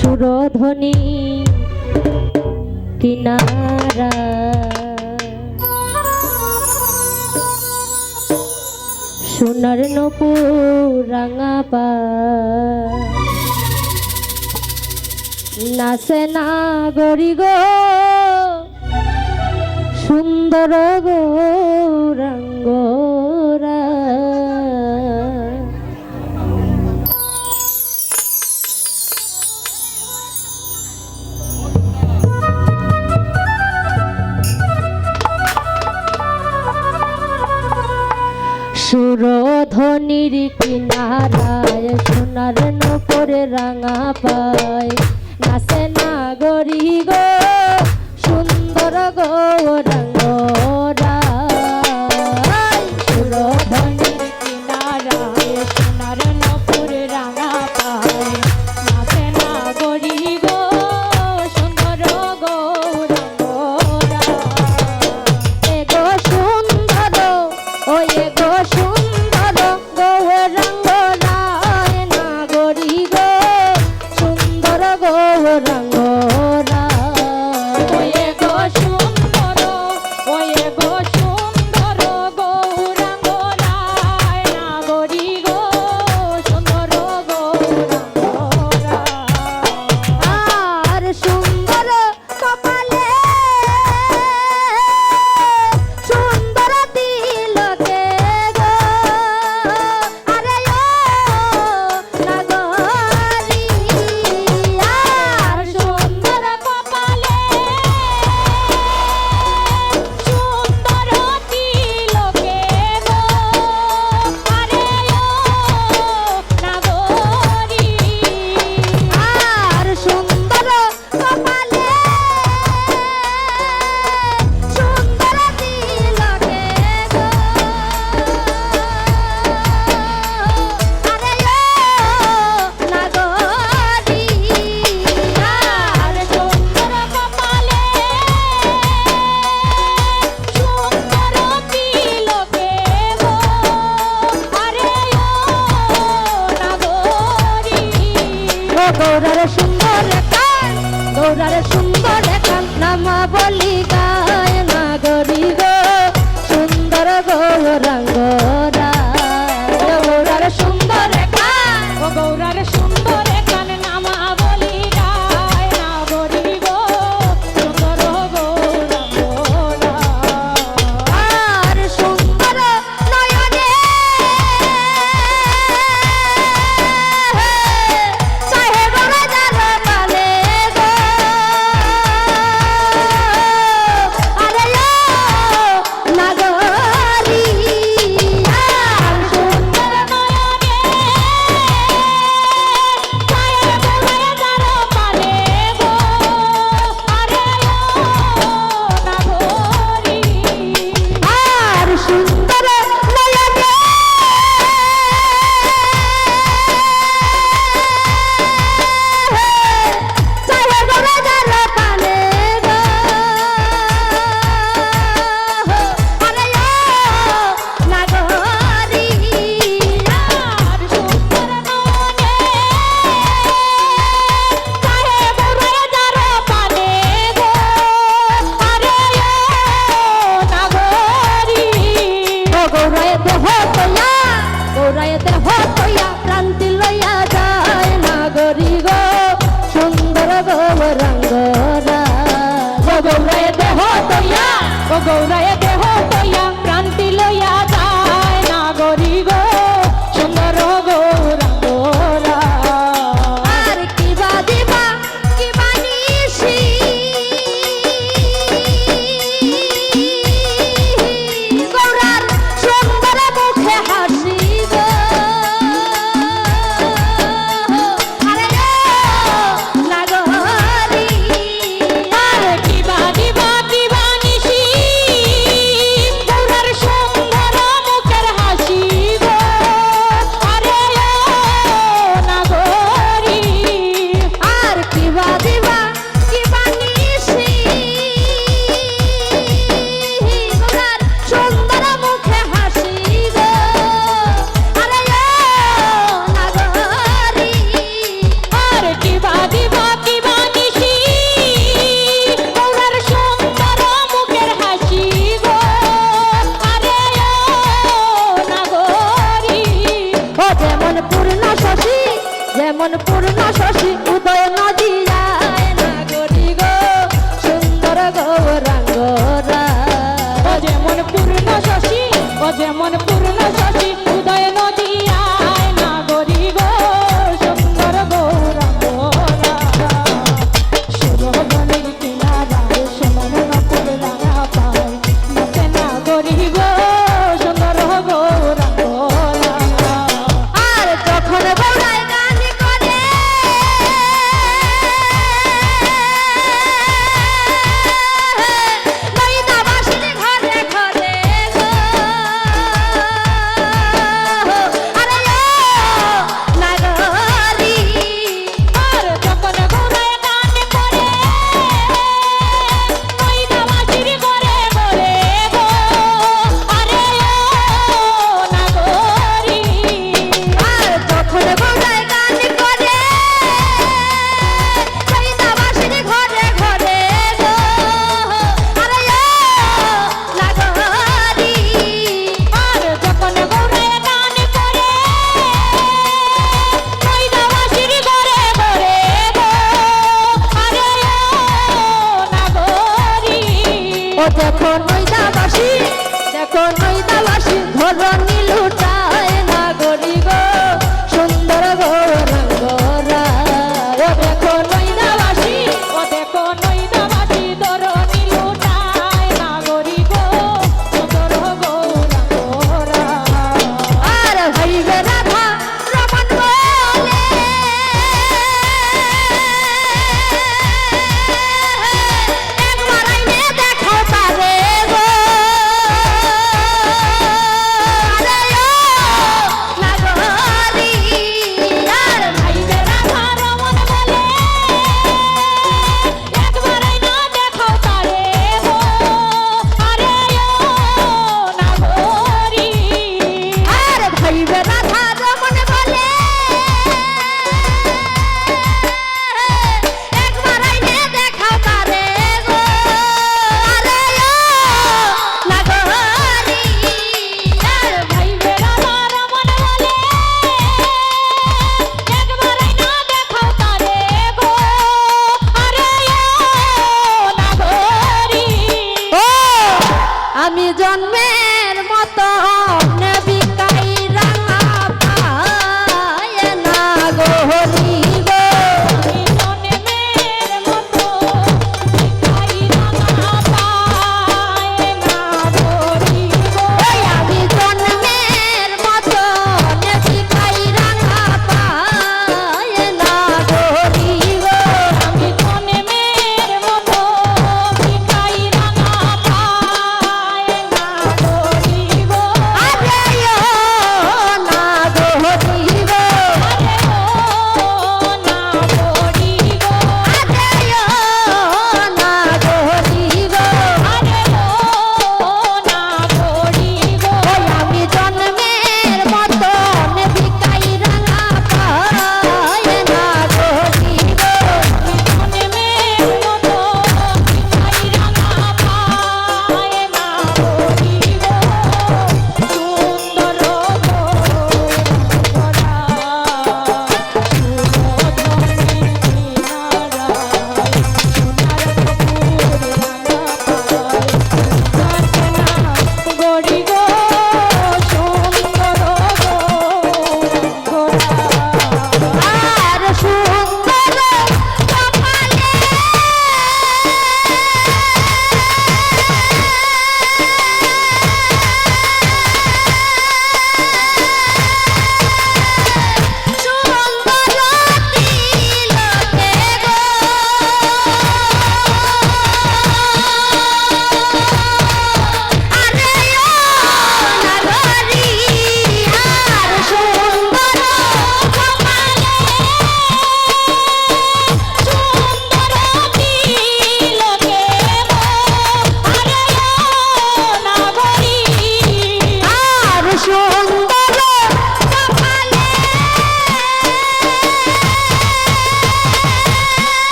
সুরধ্বনি কিনারা সোনার নূপুর রাঙা পা নাচে না গরি গো সুন্দর গৌরাঙ্গরা সুরধ্বনির কিনারায় সোনার নূপুরে রাঙা পায় নাচে না গরি গো সুন্দর গৌরাঙ্গরা সুরধ্বনির কিনারায় সোনার নূপুরে রাঙা পায় নাচে না গরি গো সুন্দর গৌরাঙ্গরা এগো সুন্দর ও এগো সুন্দর গৌরাঙ্গরায় না গরি গো সুন্দর গৌরাঙ্গরা ওয়ে গো সুন্দর ওয়ে গো সুন্দর গৌরাঙ্গরায় না গরি গো সুন্দর গৌরাঙ্গরা আর সুন্দর কপালে সুন্দর তিলকে গো আরে ও নাগরি আর সুন্দর কপালে সুন্দর তিলকে গো আরে ও নাগরি আর সুন্দর কপালে সুন্দর তিলকে গো আরে ও নাগরি আর সুন্দর কপালে সুন্দর তিলকে গো আরে ও নাগরি ও গৌরার সুন্দর কান গৌরার সুন্দর কান নামা বলি গায় নাগরি গো সুন্দর গৌরাঙ্গরা গৌরার সুন্দর কান ও গৌরার সুন্দর কান নামা বলি গায় নাগরি গো সুন্দর গৌরাঙ্গরা আর সুন্দর নয়নে চাহে বড় যার কালে গো আরে ও নাগরি আর সুন্দর নয়নে চাহে বড় যার কালে গো আরে ও নাগরি আর সুন্দর নয়নে চাহে বড় যার কালে গো আরে ও নাগরি আর সুন্দর নয়নে চাহে বড় যার কালে গো আরে ও নাগরি ও গৌরায় দেহ তয়া গৌরায় দেহ তয়া ক্রান্তি লইয়া যায় নাগরি গো সুন্দর গৌরাঙ্গরা ও গৌরায় দেহ তয়া ও গৌরায় দেহ তয়া ক্রান্তি লইয়া যায় নাগরি গো সুন্দর গৌরাঙ্গরা আর কিবা দিবা কিবা নিশি গৌরার সুন্দর মুখে হাসি গো আরে ও নাগরি আর কিবা দিবা কিবা নিশি দিব কি বানিসি গৌরার সুন্দর মুখের হাসি গো আরে ও নাগরী ও যেমন পূর্ণ শশী যেমন পূর্ণ শশী উদয় নদিয়ায় নাগরী গো সুন্দর গৌরাঙ্গরা ও যেমন পূর্ণ শশী ও যেমন পূর্ণ শশী উদয় নদিয়ায় নাগরী গো সুন্দর গৌরাঙ্গরা সুরবনের কিনারায় সোনার নকুল রাঙা পায় নাচে নাগরী গো সুন্দর গৌরাঙ্গরা আর যখন গৌরায় গান করে নইদাবাসীর ঘরে ঘরে গো আরে ও নাগরী আর যখন গৌরায় গান করে নইদাবাসীর ঘরে ঘরে গো আরে ও নাগরী আর যখন গৌরায় গান করে নইদাবাসীর ঘরে ঘরে গো আরে ও নাগরী আর যখন গৌরায় গান করে নইদাবাসীর ঘরে ঘরে গো আরে ও নাগরী ও দেখো